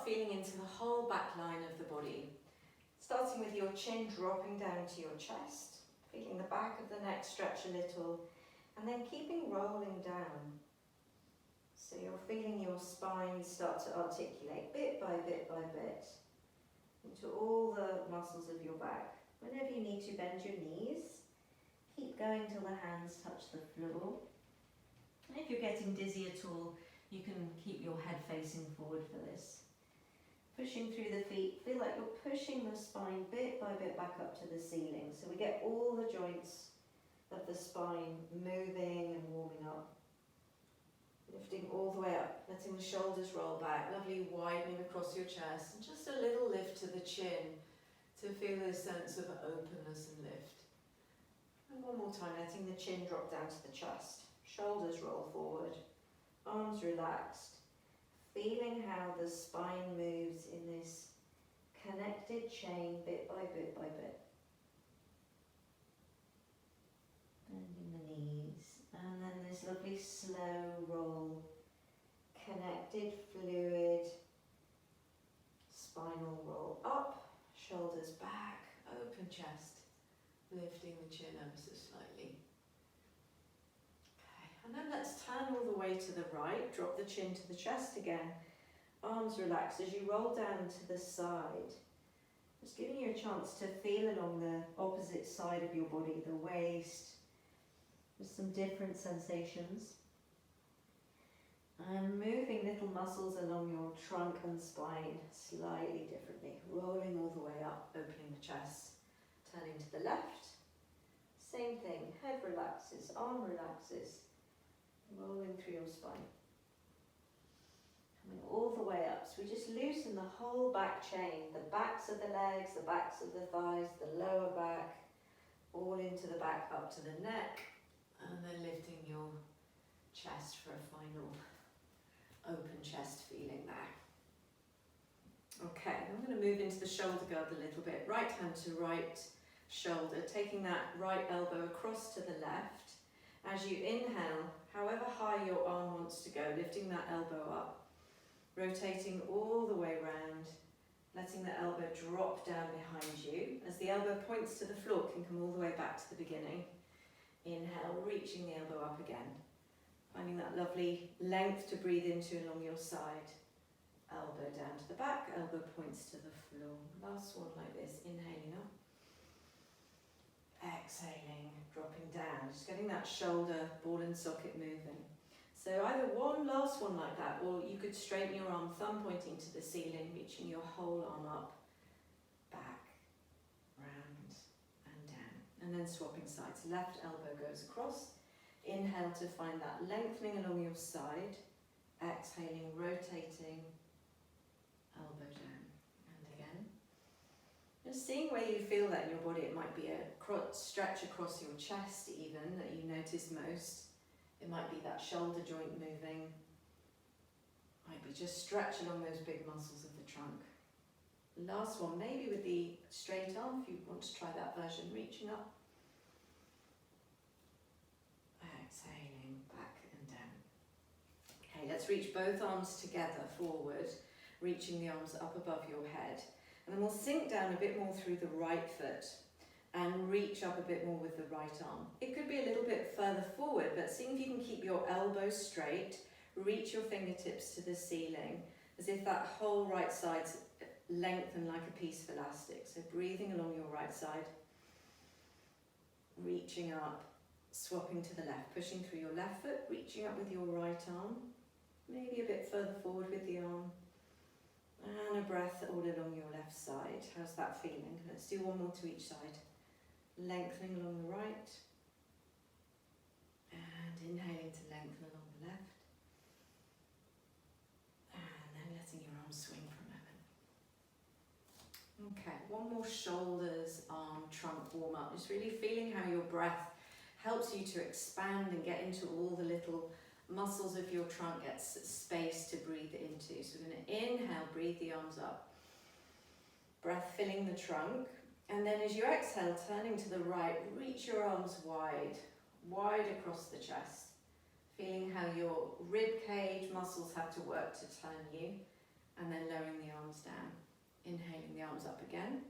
feeling into the whole back line of the body. Starting with your chin dropping down to your chest, feeling the back of the neck stretch a little, and then keeping rolling down. So you're feeling your spine start to articulate bit by bit by bit into all the muscles of your back. Whenever you need to, bend your knees. Keep going till the hands touch the floor. And if you're getting dizzy at all, you can keep your head facing forward for this. Pushing through the feet, feel like you're pushing the spine bit by bit back up to the ceiling. So we get all the joints of the spine moving and warming up. Lifting all the way up, letting the shoulders roll back, lovely widening across your chest, and just a little lift to the chin to feel a sense of openness and lift. And one more time, letting the chin drop down to the chest, shoulders roll forward, arms relaxed. Feeling how the spine moves in this connected chain bit by bit by bit. Bending the knees, and then this lovely slow roll, connected, fluid, spinal roll up, shoulders back, open chest, lifting the chin ever so slightly. And then let's turn all the way to the right, drop the chin to the chest again, arms relaxed as you roll down to the side. Just giving you a chance to feel along the opposite side of your body, the waist, with some different sensations. And moving little muscles along your trunk and spine slightly differently, rolling all the way up, opening the chest, turning to the left. Same thing, head relaxes, arm relaxes. Rolling through your spine. Coming all the way up. So we just loosen the whole back chain. The backs of the legs, the backs of the thighs, the lower back, all into the back up to the neck. And then lifting your chest for a final open chest feeling there. Okay, I'm going to move into the shoulder guard a little bit. Right hand to right shoulder. Taking that right elbow across to the left. As you inhale, however high your arm wants to go, lifting that elbow up, rotating all the way round, letting the elbow drop down behind you. As the elbow points to the floor, it can come all the way back to the beginning. Inhale, reaching the elbow up again. Finding that lovely length to breathe into along your side. Elbow down to the back, elbow points to the floor. Last one like this, inhaling up. Exhaling, dropping down, just getting that shoulder, ball and socket moving. So either one last one like that, or you could straighten your arm, thumb pointing to the ceiling, reaching your whole arm up, back, round and down. And then swapping sides. Left elbow goes across. Inhale to find that lengthening along your side. Exhaling, rotating, elbow down. And again. Just seeing where you feel that in your body. It might be a stretch across your chest even that you notice most. It might be that shoulder joint moving. Might be just stretch along those big muscles of the trunk. Last one, maybe with the straight arm, if you want to try that version, reaching up. Exhaling, back and down. Okay, let's reach both arms together forward, reaching the arms up above your head. And then we'll sink down a bit more through the right foot and reach up a bit more with the right arm. It could be a little bit further forward, but seeing if you can keep your elbows straight, reach your fingertips to the ceiling, as if that whole right side's lengthened like a piece of elastic. So breathing along your right side, reaching up, swapping to the left, pushing through your left foot, reaching up with your right arm, maybe a bit further forward with the arm, and a breath all along your left side. How's that feeling? Let's do one more to each side. Lengthening along the right, and inhaling to lengthen along the left, and then letting your arms swing for a moment. Okay, one more shoulders, arm, trunk warm up. Just really feeling how your breath helps you to expand and get into all the little muscles of your trunk, get space to breathe into. So we're going to inhale, breathe the arms up. Breath filling the trunk. And then as you exhale, turning to the right, reach your arms wide, wide across the chest. Feeling how your rib cage muscles have to work to turn you. and then lowering the arms down. Inhaling the arms up again.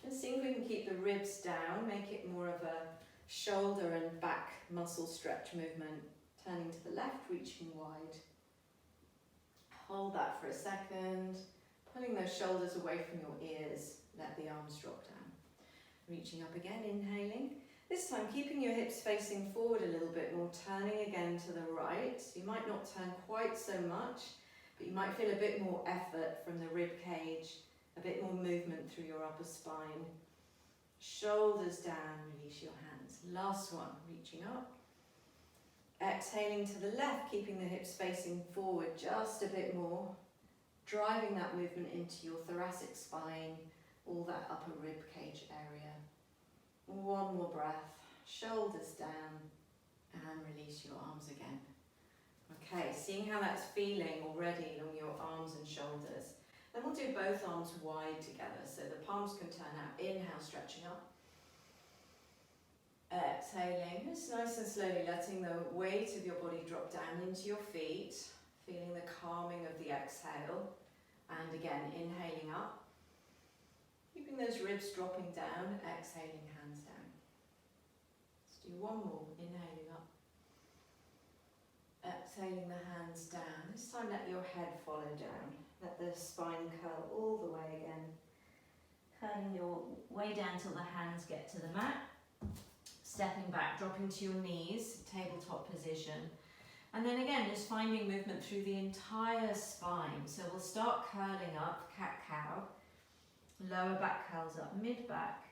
And seeing if we can keep the ribs down, make it more of a shoulder and back muscle stretch movement. Turning to the left, reaching wide. Hold that for a second. Pulling those shoulders away from your ears. Let the arms drop down. Reaching up again, inhaling. This time keeping your hips facing forward a little bit more, turning again to the right. You might not turn quite so much, but you might feel a bit more effort from the rib cage, a bit more movement through your upper spine. Shoulders down, release your hands. Last one, reaching up. Exhaling to the left, keeping the hips facing forward just a bit more. Driving that movement into your thoracic spine, all that upper rib cage area. One more breath, shoulders down, and release your arms again. Okay, seeing how that's feeling already along your arms and shoulders. Then we'll do both arms wide together, so the palms can turn out. Inhale, stretching up. Exhaling, just nice and slowly letting the weight of your body drop down into your feet, feeling the calming of the exhale, and again, inhaling up. Keeping those ribs dropping down, exhaling, hands down. Let's do one more, inhaling up. Exhaling the hands down. This time let your head follow down. Let the spine curl all the way again. Curling your way down till the hands get to the mat. Stepping back, dropping to your knees, tabletop position. And then again, just finding movement through the entire spine. So we'll start curling up, cat-cow. Lower back curls up, mid-back,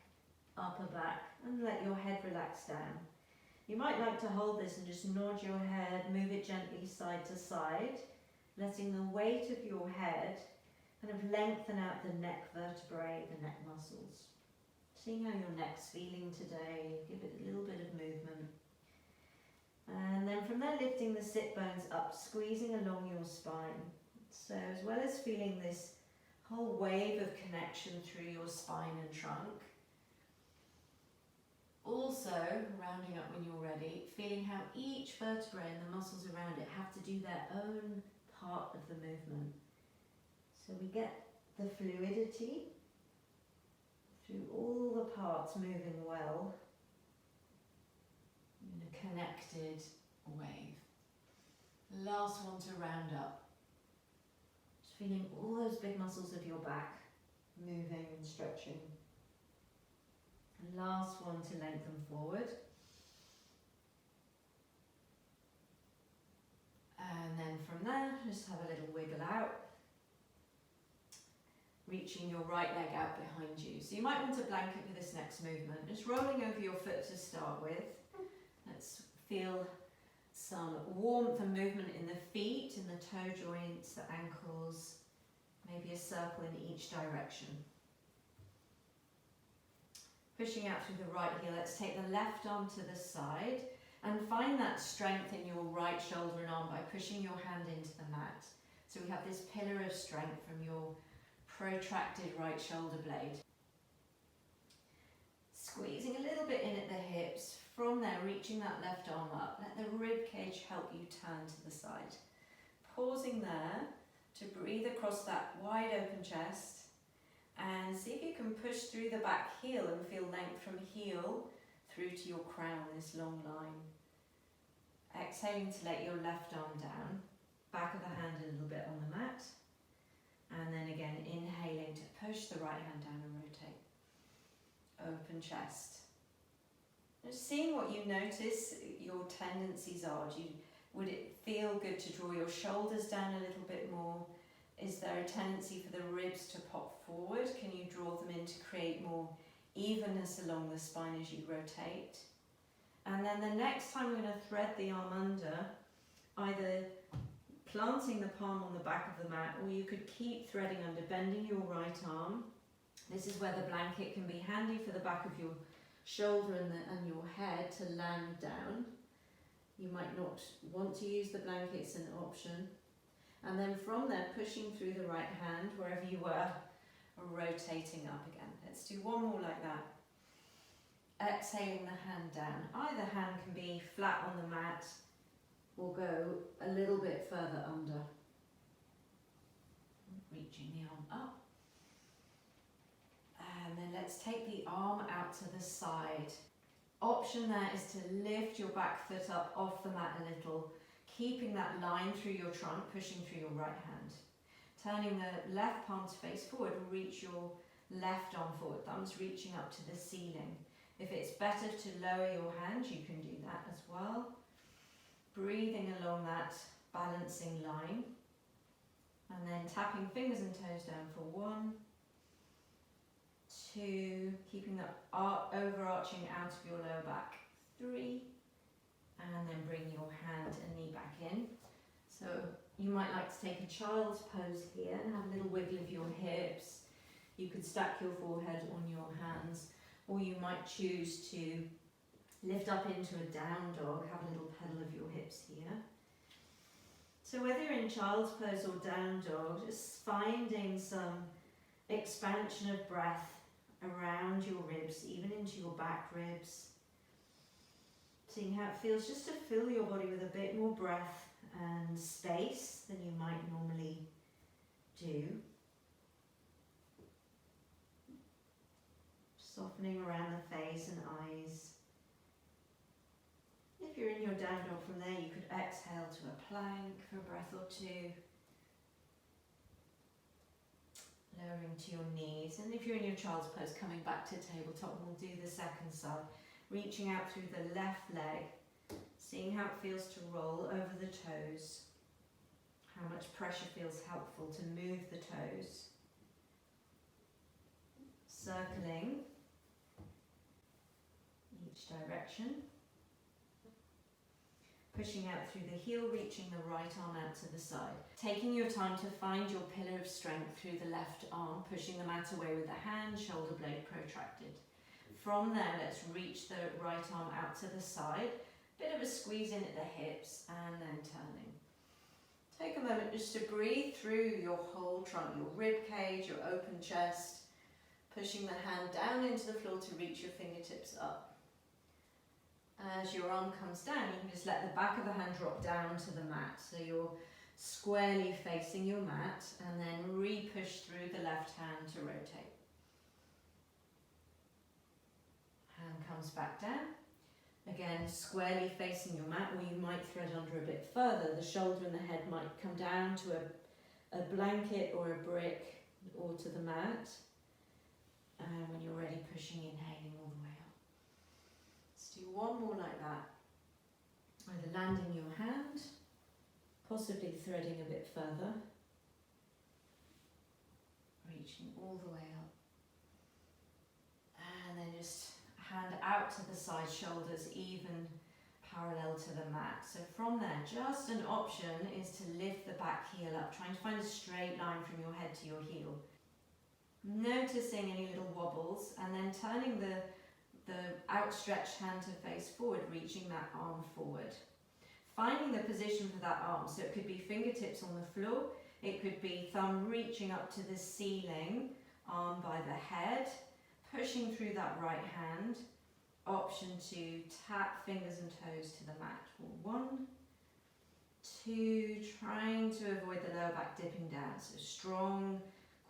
upper back, and let your head relax down. You might like to hold this and just nod your head, move it gently side to side, letting the weight of your head kind of lengthen out the neck vertebrae, the neck muscles. Seeing how your neck's feeling today, give it a little bit of movement. And then from there, lifting the sit bones up, squeezing along your spine. So as well as feeling this whole wave of connection through your spine and trunk, also rounding up when you're ready, feeling how each vertebrae and the muscles around it have to do their own part of the movement. So we get the fluidity through all the parts moving well in a connected wave. Last one to round up. Just feeling all those big muscles of your back moving and stretching. And last one to lengthen forward. And then from there, just have a little wiggle out. Reaching your right leg out behind you. So you might want to blanket for this next movement. Just rolling over your foot to start with. Let's feel some warmth and movement in the feet, in the toe joints, the ankles, maybe a circle in each direction. Pushing out through the right heel, let's take the left arm to the side and find that strength in your right shoulder and arm by pushing your hand into the mat. So we have this pillar of strength from your protracted right shoulder blade. Squeezing a little bit in at the hips. From there, reaching that left arm up. Let the rib cage help you turn to the side. Pausing there to breathe across that wide open chest. And see if you can push through the back heel and feel length from heel through to your crown, this long line. Exhaling to let your left arm down. Back of the hand a little bit on the mat. And then again, inhaling to push the right hand down and rotate. Open chest. Just seeing what you notice your tendencies are. Would it feel good to draw your shoulders down a little bit more? Is there a tendency for the ribs to pop forward? Can you draw them in to create more evenness along the spine as you rotate? And then the next time we're going to thread the arm under, either planting the palm on the back of the mat, or you could keep threading under, bending your right arm. This is where the blanket can be handy for the back of your shoulder and your head to land down. You might not want to use the blanket, it's an option. And then from there, pushing through the right hand, wherever you were, rotating up again. Let's do one more like that. Exhaling the hand down. Either hand can be flat on the mat or go a little bit further under. reaching the arm up. And then let's take the arm out to the side. Option there is to lift your back foot up off the mat a little, keeping that line through your trunk, pushing through your right hand. Turning the left palm to face forward, reach your left arm forward, thumbs reaching up to the ceiling. If it's better to lower your hand, you can do that as well. Breathing along that balancing line. And then tapping fingers and toes down for 1, 2, keeping the overarching out of your lower back, 3, and then bring your hand and knee back in. So you might like to take a child's pose here and have a little wiggle of your hips. You could stack your forehead on your hands, or you might choose to lift up into a down dog, have a little pedal of your hips here. So whether you're in child's pose or down dog, just finding some expansion of breath around your ribs, even into your back ribs. Seeing how it feels just to fill your body with a bit more breath and space than you might normally do. Softening around the face and eyes. If you're in your down dog from there, you could exhale to a plank for a breath or two. Lowering to your knees, and if you're in your child's pose, coming back to tabletop, we'll do the second side. Reaching out through the left leg, seeing how it feels to roll over the toes, how much pressure feels helpful to move the toes. Circling each direction. Pushing out through the heel, reaching the right arm out to the side. Taking your time to find your pillar of strength through the left arm, pushing the mat away with the hand, shoulder blade protracted. From there, let's reach the right arm out to the side. Bit of a squeeze in at the hips and then turning. Take a moment just to breathe through your whole trunk, your rib cage, your open chest. Pushing the hand down into the floor to reach your fingertips up. As your arm comes down, you can just let the back of the hand drop down to the mat. So you're squarely facing your mat, and then re-push through the left hand to rotate. Hand comes back down. Again, squarely facing your mat, or you might thread under a bit further. The shoulder and the head might come down to a blanket or a brick or to the mat. And when you're ready, pushing, inhaling all the way up. Do one more like that, either landing your hand, possibly threading a bit further, reaching all the way up, and then just hand out to the side, shoulders even parallel to the mat. So from there, just an option is to lift the back heel up, trying to find a straight line from your head to your heel. Noticing any little wobbles, and then turning the outstretched hand to face forward, reaching that arm forward. Finding the position for that arm, so it could be fingertips on the floor, it could be thumb reaching up to the ceiling, arm by the head, pushing through that right hand. Option to tap fingers and toes to the mat. 1, 2, trying to avoid the lower back dipping down, so strong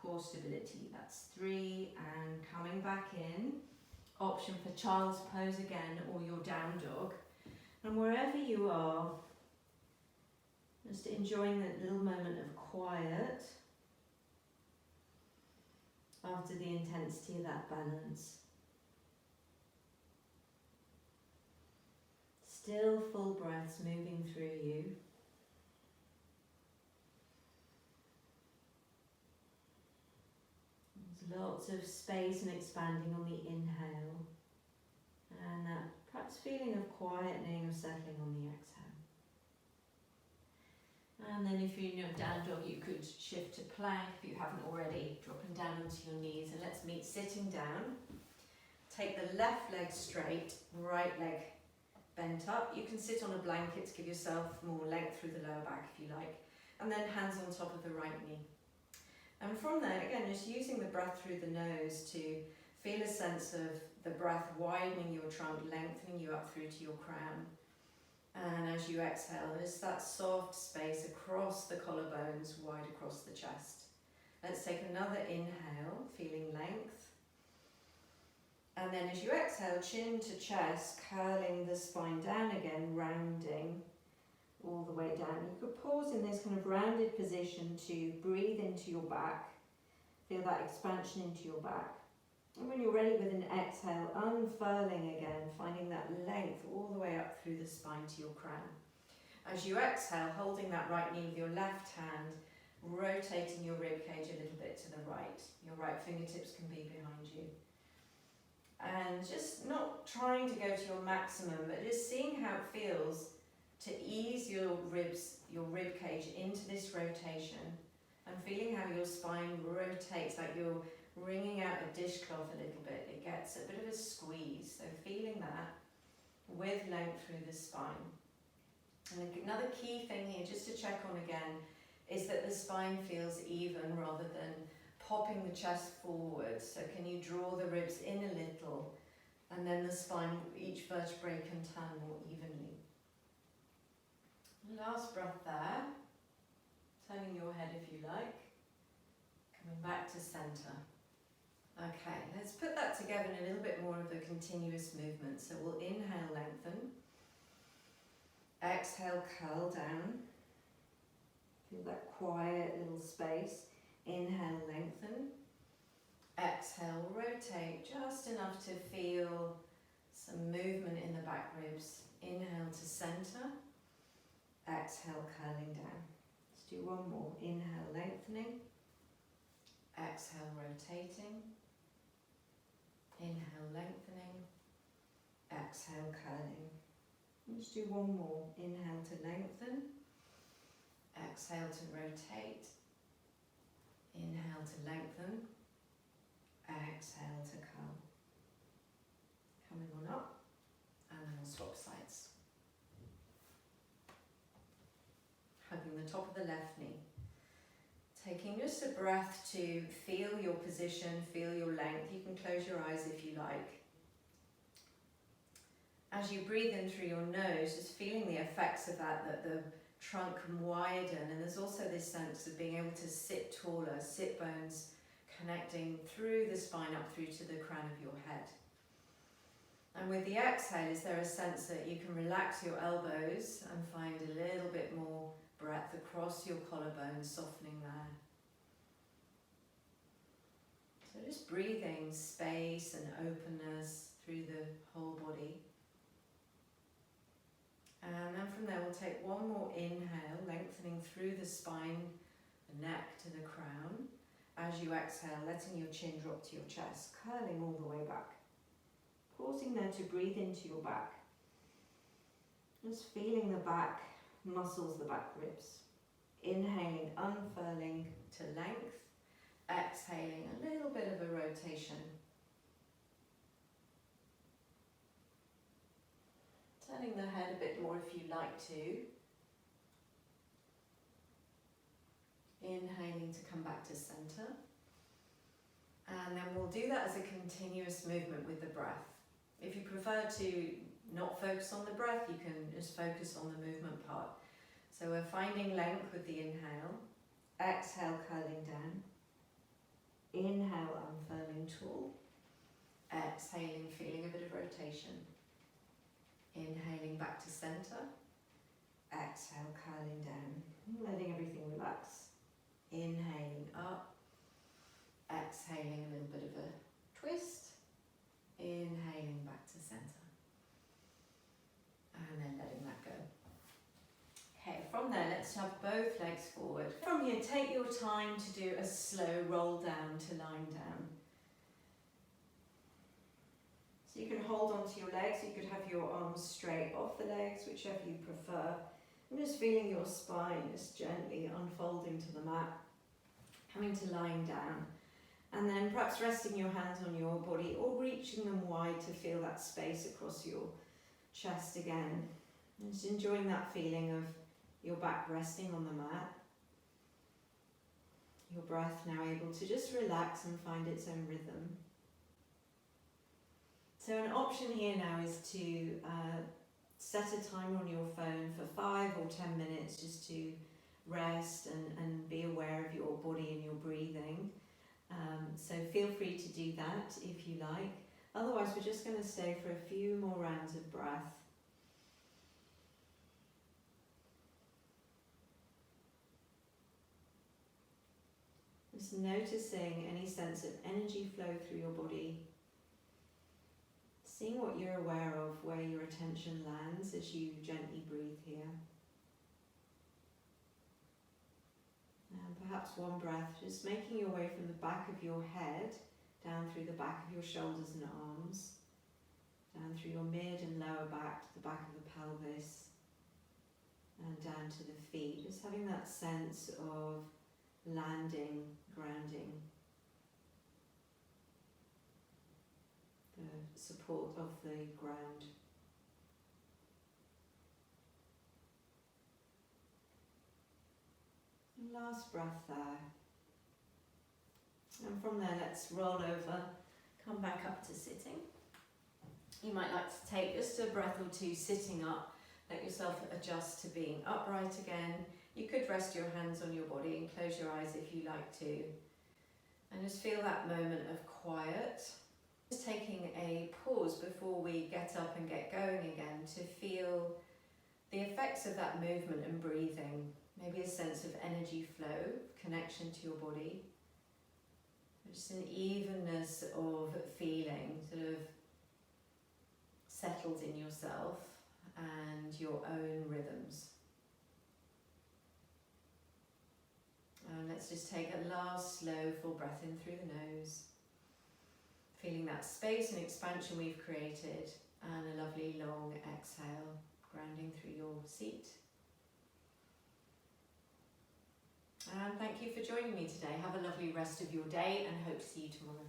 core stability. That's 3, and coming back in. Option for child's pose again, or your down dog. And wherever you are, just enjoying that little moment of quiet after the intensity of that balance. Still full breaths moving through you. Lots of space and expanding on the inhale, and that perhaps feeling of quietening or settling on the exhale. And then if you're in your down dog, you could shift to plank if you haven't already, dropping down onto your knees. And let's meet sitting down. Take the left leg straight, right leg bent up. You can sit on a blanket to give yourself more length through the lower back if you like, and then hands on top of the right knee. And from there, again, just using the breath through the nose to feel a sense of the breath widening your trunk, lengthening you up through to your crown. And as you exhale, there's that soft space across the collarbones, wide across the chest. Let's take another inhale, feeling length. And then as you exhale, chin to chest, curling the spine down again, rounding all the way down. You could pause in this kind of rounded position to breathe into your back. Feel that expansion into your back. And when you're ready with an exhale, unfurling again, finding that length all the way up through the spine to your crown. As you exhale, holding that right knee with your left hand, rotating your rib cage a little bit to the right. Your right fingertips can be behind you. And just not trying to go to your maximum, but just seeing how it feels to ease your rib cage into this rotation, and feeling how your spine rotates like you're wringing out a dishcloth a little bit. It gets a bit of a squeeze, so feeling that with length through the spine. And another key thing here, just to check on again, is that the spine feels even rather than popping the chest forward. So can you draw the ribs in a little, and then the spine, each vertebrae can turn more evenly. Last breath there, turning your head if you like, coming back to centre. Okay, let's put that together in a little bit more of a continuous movement. So we'll inhale, lengthen. Exhale, curl down. Feel that quiet little space. Inhale, lengthen. Exhale, rotate just enough to feel some movement in the back ribs. Inhale to centre. Exhale, curling down. Let's do one more. Inhale, lengthening. Exhale, rotating. Inhale, lengthening. Exhale, curling. Let's do one more. Inhale to lengthen. Exhale to rotate. Inhale to lengthen. Exhale to curl. Coming on up, and then we'll swap sides. Hugging the top of the left knee. Taking just a breath to feel your position, feel your length. You can close your eyes if you like. As you breathe in through your nose, just feeling the effects of that the trunk can widen, and there's also this sense of being able to sit taller, sit bones connecting through the spine up through to the crown of your head. And with the exhale, is there a sense that you can relax your elbows and find a little bit more breath across your collarbone, softening there. So just breathing space and openness through the whole body. And then from there we'll take one more inhale, lengthening through the spine, the neck to the crown. As you exhale, letting your chin drop to your chest, curling all the way back. Pausing there to breathe into your back. Just feeling the back muscles, the back ribs. Inhaling, unfurling to length. Exhaling, a little bit of a rotation. Turning the head a bit more if you like to. Inhaling to come back to centre. And then we'll do that as a continuous movement with the breath. If you prefer to not focus on the breath, you can just focus on the movement part. So we're finding length with the inhale. Exhale, curling down. Inhale, unfurling tall. Exhaling, feeling a bit of rotation. Inhaling back to centre. Exhale, curling down. Letting everything relax. Inhaling up. Exhaling, a little bit of a twist. Inhaling back to centre. And then letting that go. Okay, from there, let's have both legs forward. From here, take your time to do a slow roll down to lying down. So you can hold onto your legs, you could have your arms straight off the legs, whichever you prefer. And just feeling your spine just gently unfolding to the mat, coming to lying down. And then perhaps resting your hands on your body or reaching them wide to feel that space across your chest again. And just enjoying that feeling of your back resting on the mat. Your breath now able to just relax and find its own rhythm. So an option here now is to set a timer on your phone for 5 or 10 minutes just to rest and be aware of your body and your breathing. So feel free to do that if you like. Otherwise, we're just going to stay for a few more rounds of breath. Just noticing any sense of energy flow through your body. Seeing what you're aware of, where your attention lands as you gently breathe here. And perhaps one breath, just making your way from the back of your head, down through the back of your shoulders and arms, down through your mid and lower back to the back of the pelvis, and down to the feet. Just having that sense of landing, grounding, the support of the ground. And last breath there. And from there, let's roll over, come back up to sitting. You might like to take just a breath or two sitting up. Let yourself adjust to being upright again. You could rest your hands on your body and close your eyes if you like to. And just feel that moment of quiet. Just taking a pause before we get up and get going again to feel the effects of that movement and breathing. Maybe a sense of energy flow, connection to your body. Just an evenness of feeling, sort of settled in yourself and your own rhythms. And let's just take a last slow full breath in through the nose. Feeling that space and expansion we've created, and a lovely long exhale, grounding through your seat. And thank you for joining me today. Have a lovely rest of your day and hope to see you tomorrow.